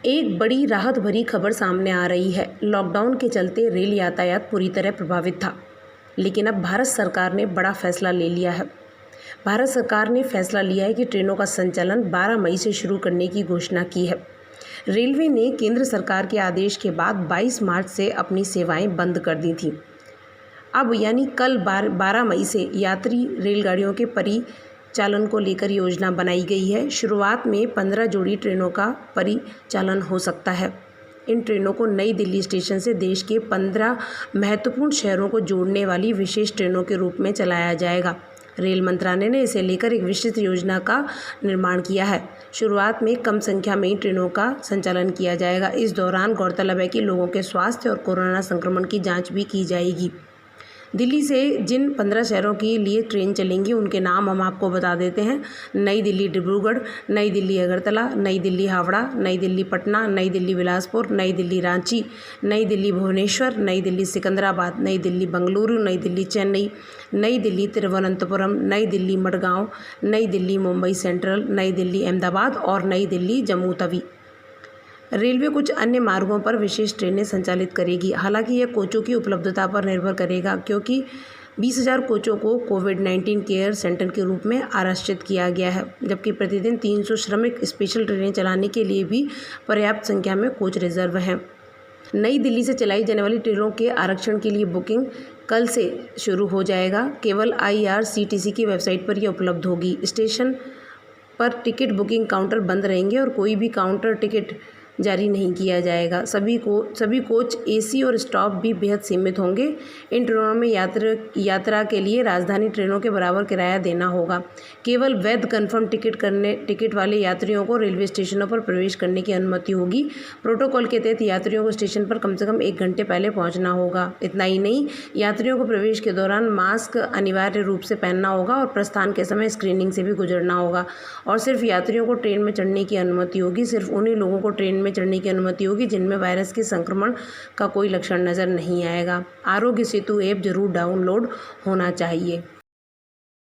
एक बड़ी राहत भरी खबर सामने आ रही है। लॉकडाउन के चलते रेल यातायात पूरी तरह प्रभावित था, लेकिन अब भारत सरकार ने बड़ा फैसला ले लिया है। भारत सरकार ने फैसला लिया है कि ट्रेनों का संचालन 12 मई से शुरू करने की घोषणा की है। रेलवे ने केंद्र सरकार के आदेश के बाद 22 मार्च से अपनी सेवाएं बंद कर दी थीं। अब यानी कल 12 मई से यात्री रेलगाड़ियों के परिचालन को लेकर योजना बनाई गई है। शुरुआत में 15 जोड़ी ट्रेनों का परिचालन हो सकता है। इन ट्रेनों को नई दिल्ली स्टेशन से देश के 15 महत्वपूर्ण शहरों को जोड़ने वाली विशेष ट्रेनों के रूप में चलाया जाएगा। रेल मंत्रालय ने इसे लेकर एक विस्तृत योजना का निर्माण किया है। शुरुआत में कम संख्या में ट्रेनों का संचालन किया जाएगा। इस दौरान गौरतलब है कि लोगों के स्वास्थ्य और कोरोना संक्रमण की जांच भी की जाएगी। दिल्ली से जिन 15 शहरों के लिए ट्रेन चलेंगी उनके नाम हम आपको बता देते हैं। नई दिल्ली डिब्रूगढ़, नई दिल्ली अगरतला, नई दिल्ली हावड़ा, नई दिल्ली पटना, नई दिल्ली बिलासपुर, नई दिल्ली रांची, नई दिल्ली भुवनेश्वर, नई दिल्ली सिकंदराबाद, नई दिल्ली बेंगलुरु, नई दिल्ली चेन्नई, नई दिल्ली तिरुवनंतपुरम, नई दिल्ली मडगांव, नई दिल्ली मुंबई सेंट्रल, नई दिल्ली अहमदाबाद और नई दिल्ली जम्मू तवी। रेलवे कुछ अन्य मार्गों पर विशेष ट्रेनें संचालित करेगी। हालांकि यह कोचों की उपलब्धता पर निर्भर करेगा, क्योंकि 20,000 कोचों को कोविड-19 केयर सेंटर के रूप में आरक्षित किया गया है, जबकि प्रतिदिन 300 श्रमिक स्पेशल ट्रेनें चलाने के लिए भी पर्याप्त संख्या में कोच रिजर्व हैं। नई दिल्ली से चलाई जाने वाली ट्रेनों के आरक्षण के लिए बुकिंग कल से शुरू हो जाएगा। केवल IRCTC की वेबसाइट पर यह उपलब्ध होगी। स्टेशन पर टिकट बुकिंग काउंटर बंद रहेंगे और कोई भी काउंटर टिकट जारी नहीं किया जाएगा। सभी कोच AC और स्टॉप भी बेहद सीमित होंगे। इन ट्रेनों में यात्रा के लिए राजधानी ट्रेनों के बराबर किराया देना होगा। केवल वैध कन्फर्म टिकट वाले यात्रियों को रेलवे स्टेशनों पर प्रवेश करने की अनुमति होगी। प्रोटोकॉल के तहत यात्रियों को स्टेशन पर कम से कम 1 घंटे पहले पहुंचना होगा। इतना ही नहीं, यात्रियों को प्रवेश के दौरान मास्क अनिवार्य रूप से पहनना होगा और प्रस्थान के समय स्क्रीनिंग से भी गुजरना होगा। और सिर्फ यात्रियों को ट्रेन में चढ़ने की अनुमति होगी। सिर्फ उन्हीं लोगों को ट्रेन में चढ़ने की अनुमति होगी जिनमें वायरस के संक्रमण का कोई लक्षण नजर नहीं आएगा। आरोग्य सेतु ऐप जरूर डाउनलोड होना चाहिए।